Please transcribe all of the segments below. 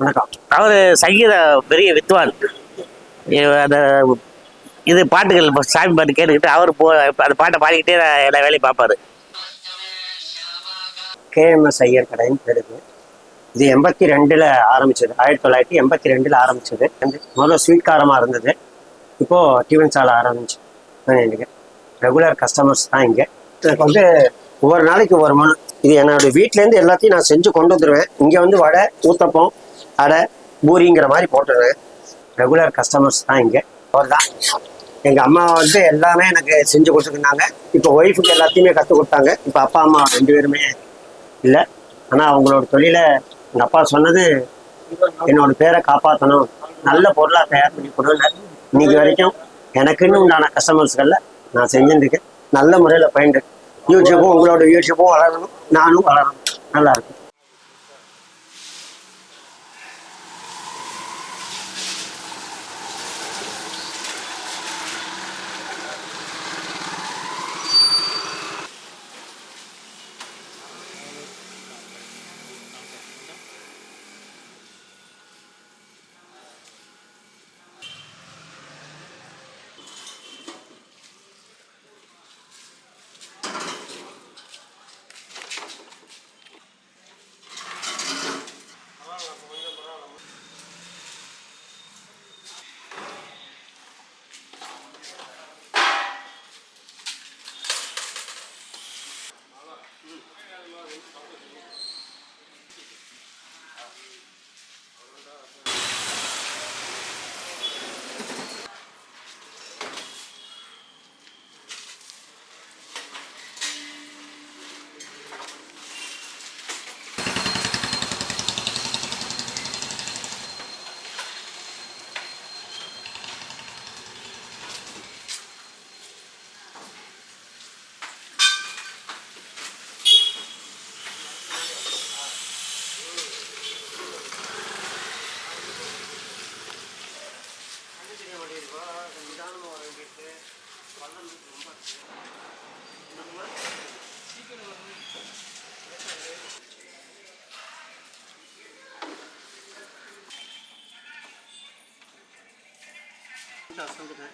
வணக்கம். அவர் சங்கீத பெரிய வித்வான். அந்த இது பாட்டுகள் சாமி பாட்டு கேட்டுக்கிட்டு அவர் அந்த பாட்டை பாடிக்கிட்டே எல்லா வேலையும் பார்ப்பாரு. கேஎம்எஸ் ஐயர் கடைன்னு பேருக்கு. இது 82ல் ஆரம்பிச்சது. 1982ல் ஆரம்பிச்சது. முதல்ல ஸ்வீட் காரமாக இருந்தது. இப்போது டிஃபன் சாலை ஆரம்பிச்சு எனக்கு ரெகுலர் கஸ்டமர்ஸ் தான் இங்கே. எனக்கு வந்து ஒவ்வொரு நாளைக்கு ஒரு மணி இது என்னோடய வீட்டிலேருந்து எல்லாத்தையும் நான் செஞ்சு கொண்டு வந்துடுவேன். இங்கே வந்து வடை, ஊத்தப்பம், அடை, பூரிங்கிற மாதிரி போட்டுடுவேன். ரெகுலர் கஸ்டமர்ஸ் தான் இங்கே. அவர் தான் எங்கள் அம்மா வந்து எல்லாமே எனக்கு செஞ்சு கொடுத்துருந்தாங்க. இப்போ ஒய்ஃபுக்கு எல்லாத்தையுமே கற்றுக் கொடுத்தாங்க. இப்போ அப்பா அம்மா 2 பேருமே இல்லை. ஆனால் அவங்களோட தொழிலை எங்கள் அப்பா சொன்னது என்னோட பேரை காப்பாற்றணும், நல்ல பொருளாக தயார் பண்ணி கொடுங்க. இன்னைக்கு வரைக்கும் எனக்குன்னு உண்டான கஸ்டமர்ஸ்களில் நான் செஞ்சுருக்கேன். நல்ல முறையில் பயின்று யூடியூப்பும் உங்களோட யூடியூப்பும் வளரணும், நானும் வளரணும். நல்லா இருக்கும்.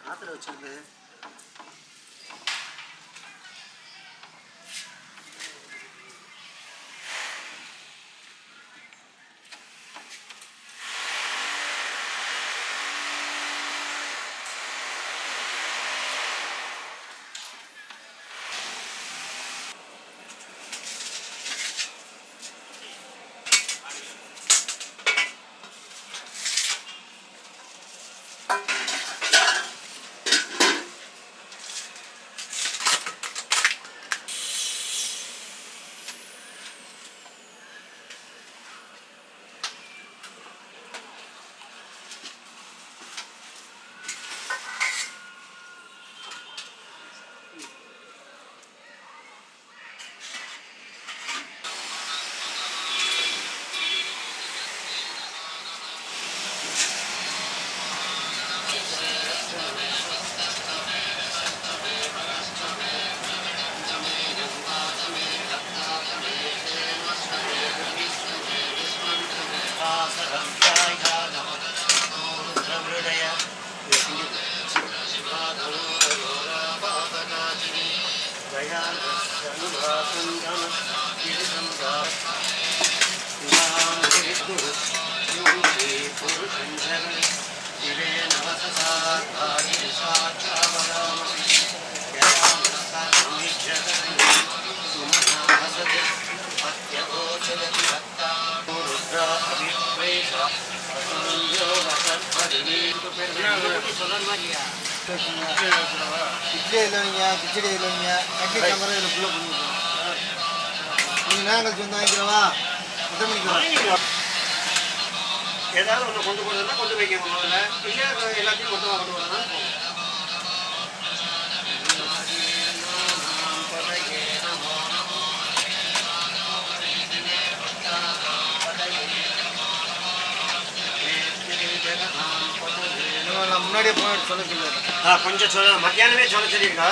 ஆத்துல வச்சிருந்தேன். இட்லி இல்லைங்க, கிச்சடி இல்லைங்க, கட்டி கேமரா இதில் ஃபுல்லாக பண்ணிடுவோம். நீங்கள் நேரம் கழிச்சு வந்து வாங்கிக்கிறவா? எத்தனை மணிக்கு வரும்? ஏதாவது ஒன்று கொண்டு போகிறதுனா கொண்டு வைக்கணும். முதல்ல இல்லை எல்லாத்தையும் மொத்தமாக கொண்டு வரணும். நான் முன்னாடியே போய் சொல்ல சொல்லுவேன். கொஞ்சம் சொல்ல மத்தியானமே சொல்ல சொல்லியிருக்கா.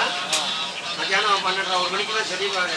மத்தியானம் 12 1 மணிக்குள்ள சொல்லிடுவாரு.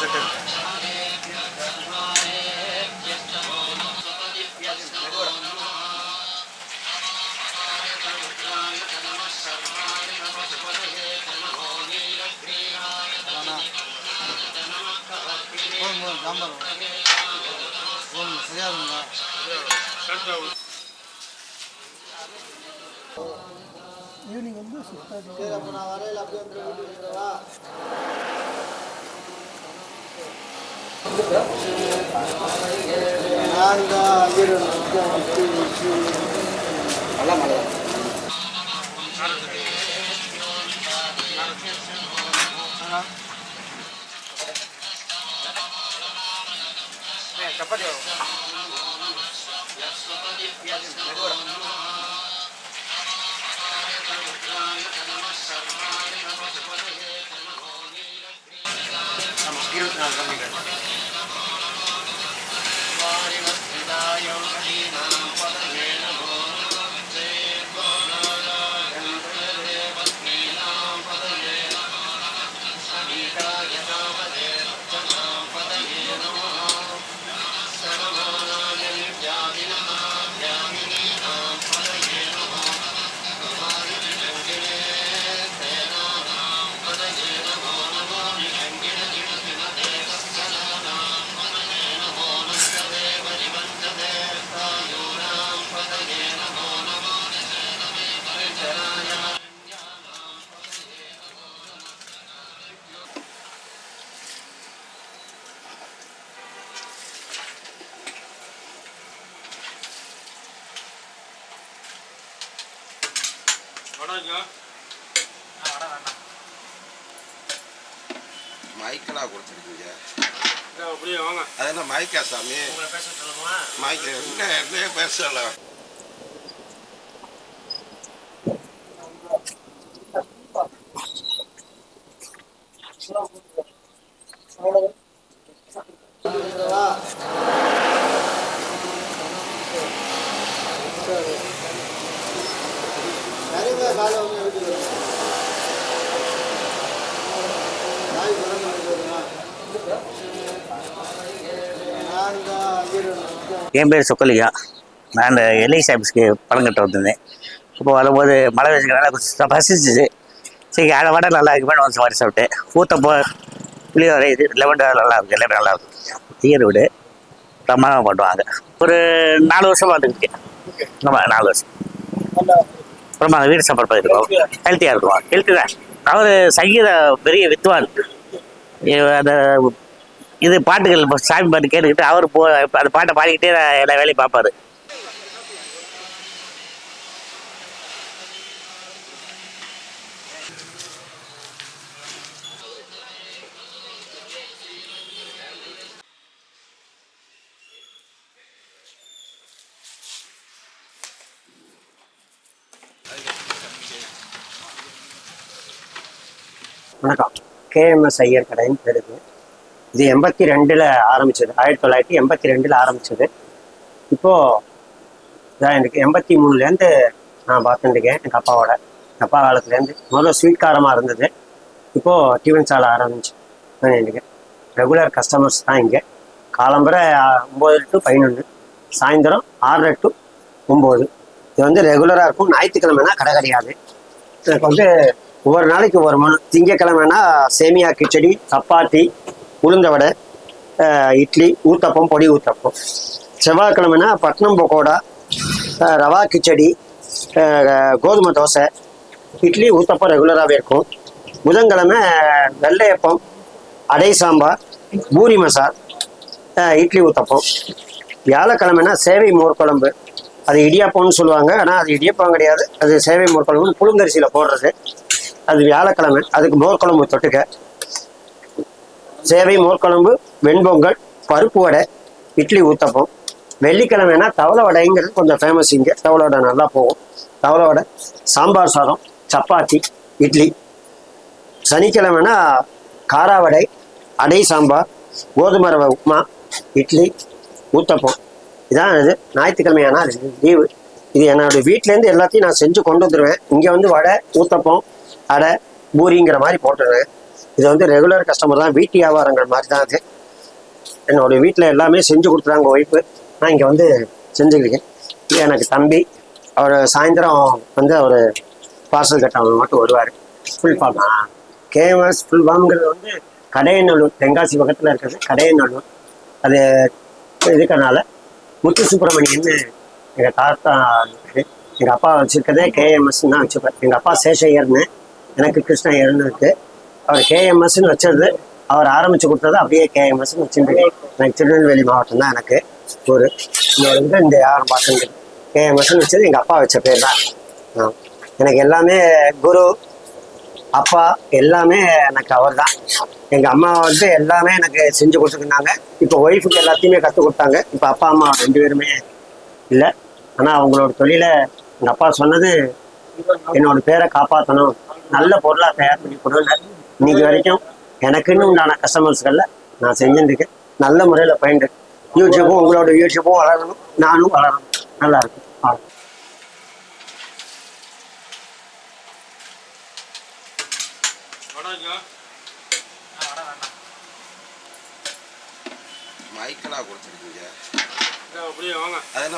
செட்டு. சாம்பார் சரியா இருக்குங்களா? ஈவினிங் வந்து சரி, அப்போ நான் வரையில் அப்படியே வந்து வீட்டுக்குவா. நான் தான் நல்லா மழை சப்பாத்தி மைக்கெல்லாம் கொடுத்துருக்கீங்க. அது என்ன மைக்கா சாமி? மைக்கு என்ன பேசலாம்? என் பேர் சொக்கலியா. நான் அந்த எல்ஐசி ஆஃபீஸ்க்கு பணம் கட்ட வந்திருந்தேன். இப்போ வரும்போது மழை வச்சுக்கிறனால கொஞ்சம் பசிச்சிச்சு. சரி அதை வடை நல்லா இருக்குமே வந்து வடை சாப்பிட்டேன். ஊற்றப்போ புளியோரை இது லெமன் நல்லா இருக்குது, எல்லாமே நல்லா இருக்கும். ஈரோடு பிரமாதமாக பண்ணுவாங்க. ஒரு 4 வருஷமாக வந்துருக்கேன். ஆமாம் 4 வருஷம். அப்புறமா வீடு சாப்பாடு பண்ணிருக்கோம். ஹெல்த்தியாக இருக்கும். ஹெல்த்தி தான். அவர் சங்கீத பெரிய வித்வான். அந்த இது பாட்டுகள் சாமி பாட்டு கேட்டுக்கிட்டு அவர் அந்த பாட்டை பாடிக்கிட்டே எல்லா வேலையும் பார்ப்பாரு. வணக்கம். கேஎம்எஸ் ஐயர் கடைன்னு பேருக்கு. இது 82 ஆரம்பிச்சது. 1982 ஆரம்பிச்சது. இப்போது இதான் எனக்கு 83லேருந்து நான் பார்த்துட்டுருக்கேன். எங்கள் அப்பாவோட அப்பா காலத்துலேருந்து. முதல்ல ஸ்வீட் காரமாக இருந்தது. இப்போது டிஃபன் சாலை ஆரம்பிச்சு எனக்கு ரெகுலர் கஸ்டமர்ஸ் தான் இங்கே. காலம்பரை 9 to 11, சாயந்தரம் 6 to 9. இது வந்து ரெகுலராக இருக்கும். ஞாயிற்றுக்கிழமைனா கடை கிடையாது. எனக்கு வந்து ஒவ்வொரு நாளைக்கு ஒவ்வொரு மனு. திங்கக்கிழமைனா சேமியா கிச்சடி, சப்பாத்தி, உளுந்த வடை, இட்லி, ஊத்தப்பம், பொடி ஊத்தப்பம். செவ்வாய்க்கிழமைனா பட்னம் பக்கோடா, ரவா கிச்சடி, கோதுமை தோசை, இட்லி, ஊத்தப்பம் ரெகுலராகவே இருக்கும். புதன்கிழமை வெள்ளையப்பம், அடை சாம்பார், பூரி மசால், இட்லி ஊத்தப்பம். வியாழக்கிழமைனா சேவை மோர் குழம்பு. அது இடியாப்பம்னு சொல்லுவாங்க. ஆனால் அது இடியாப்பம் கிடையாது. அது சேவை மோர் குழம்புன்னு புழுங்கரிசியில் போடுறது. அது வியாழக்கிழமை. அதுக்கு மோர் குழம்பு தொட்டுக்க. சேவை மோர் குழம்பு, வெண்பொங்கல், பருப்பு வடை, இட்லி ஊத்தப்பம். வெள்ளிக்கிழமைனா தவளை வடைங்கிறது கொஞ்சம் ஃபேமஸ் இங்கே. தவளை வடை நல்லா போகும். தவளை வடை, சாம்பார் சாதம், சப்பாத்தி, இட்லி. சனிக்கிழமைனா காரா வடை, அடை சாம்பார், கோதுமை ரவை உப்புமா, இட்லி, ஊத்தப்பம். இதான் இது. ஞாயிற்றுக்கிழமையானா லீவு. இது என்னோடய வீட்டிலேருந்து எல்லாத்தையும் நான் செஞ்சு கொண்டு வந்துடுவேன். இங்கே வந்து வடை, ஊத்தப்பம், அடை, பூரிங்கிற மாதிரி போட்டுடுவேன். இது வந்து ரெகுலர் கஸ்டமர் தான், வீட்டு வியாபாரங்கள் மாதிரி தான் அது. என்னோட வீட்டில் எல்லாமே செஞ்சு கொடுத்துறாங்க ஒய்ஃபு. நான் இங்கே வந்து செஞ்சுக்கிறேன். இது எனக்கு தம்பி, அவர் சாயந்தரம் வந்து அவர் பார்சல் கட்டவங்க மட்டும் வருவார். ஃபுல் ஃபார்ம் கேஎம்எஸ் ஃபுல் ஃபார்ம்ங்கிறது வந்து கடையநல்லூர், தென்காசி பக்கத்தில் இருக்கிறது கடையநல்லூர். அது இருக்கனால முத்து சுப்பிரமணியன்னு எங்கள் தாத்தா, எங்கள் அப்பா வச்சுருக்கதே கேஎம்எஸ்ன்னு தான் வச்சுப்பேன். எங்கள் அப்பா சேஷையர்னு, எனக்கு கிருஷ்ணய்யர்னு இருக்குது. அவர் கேஎம்எஸ்ன்னு வச்சது, அவர் ஆரம்பித்து கொடுத்தது அப்படியே கேஎம்எஸ்ன்னு வச்சுருக்கேன். எனக்கு திருநெல்வேலி மாவட்டம் தான் எனக்கு ஊர். இங்கே வந்து இந்த வியாபாரம் பார்த்துருக்கு. கேஎம்எஸ்ன்னு வச்சது எங்கள் அப்பா வச்ச பேர் தான். எனக்கு எல்லாமே குரு அப்பா எல்லாமே எனக்கு அவர் தான். எங்கள் அம்மா வந்து எல்லாமே எனக்கு செஞ்சு கொடுத்துருந்தாங்க. இப்போ ஒய்ஃபுக்கு எல்லாத்தையுமே கற்றுக் கொடுத்தாங்க. இப்போ அப்பா அம்மா 2 பேருமே இல்லை. ஆனால் அவங்களோட தொழிலை எங்கள் அப்பா சொன்னது, என்னோட பேரை காப்பாற்றணும், நல்ல பொருளாக தயார் பண்ணி கொடுங்க. இன்னைக்கு வரைக்கும் எனக்குன்னு உண்டான கஸ்டமர்ஸ்களில் நான் செஞ்சுருக்கேன். நல்ல முறையில் பயின்று யூடியூப்பும் உங்களோட யூடியூப்பும் வளரணும், நானும் வளரணும். நல்லா இருக்கும். மைக்கெல்லாம் கொடுத்துருக்கீங்க.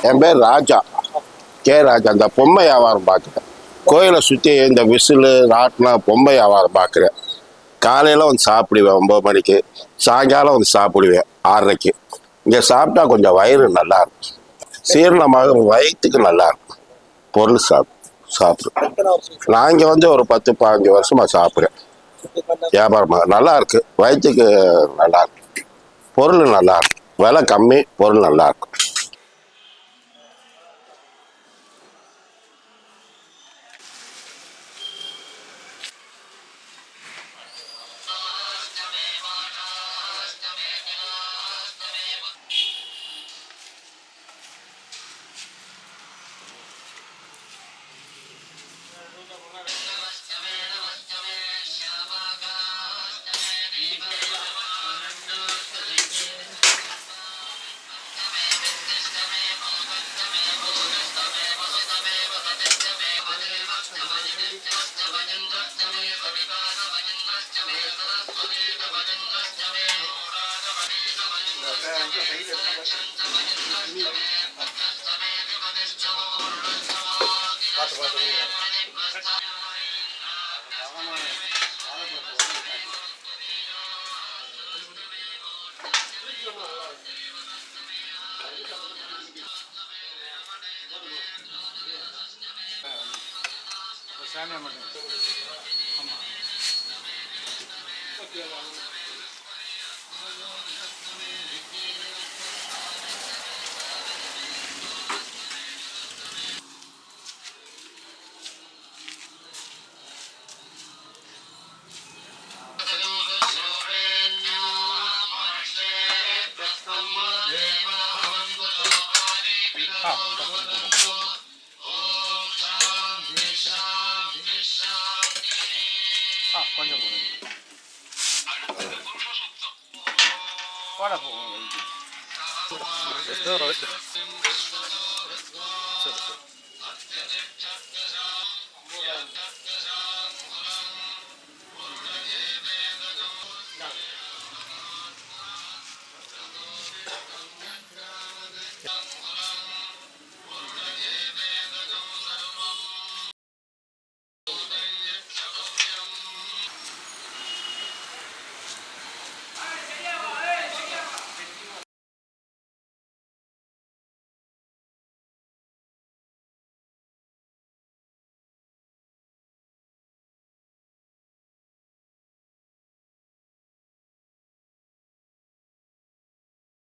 என் பேர் ராஜா, ராஜா. இந்த பொம்மை வியாபாரம் பார்க்குறேன். கோயிலை சுற்றி இந்த விசிலு ராட்டினம் பொம்மை வியாபாரம் பார்க்குறேன். காலையில் வந்து சாப்பிடுவேன் 9 மணிக்கு, சாயங்காலம் வந்து சாப்பிடுவேன் 6:30. இங்கே சாப்பிட்டா கொஞ்சம் வயிறு நல்லாயிருக்கும், சீரணமாக வயிற்றுக்கு நல்லாயிருக்கும். பொருள் சாப்பிடுவேன். நான் இங்கே வந்து ஒரு 10-15 வருஷமாக சாப்பிட்றேன். வியாபாரமாக நல்லா இருக்கு, வயிற்றுக்கு நல்லா இருக்கு, பொருள் நல்லா இருக்கு, விலை கம்மி, பொருள் நல்லா இருக்கும். சாமியா மட்டும். ஆமாம். கொஞ்சம் போட போகும். சரி சரி.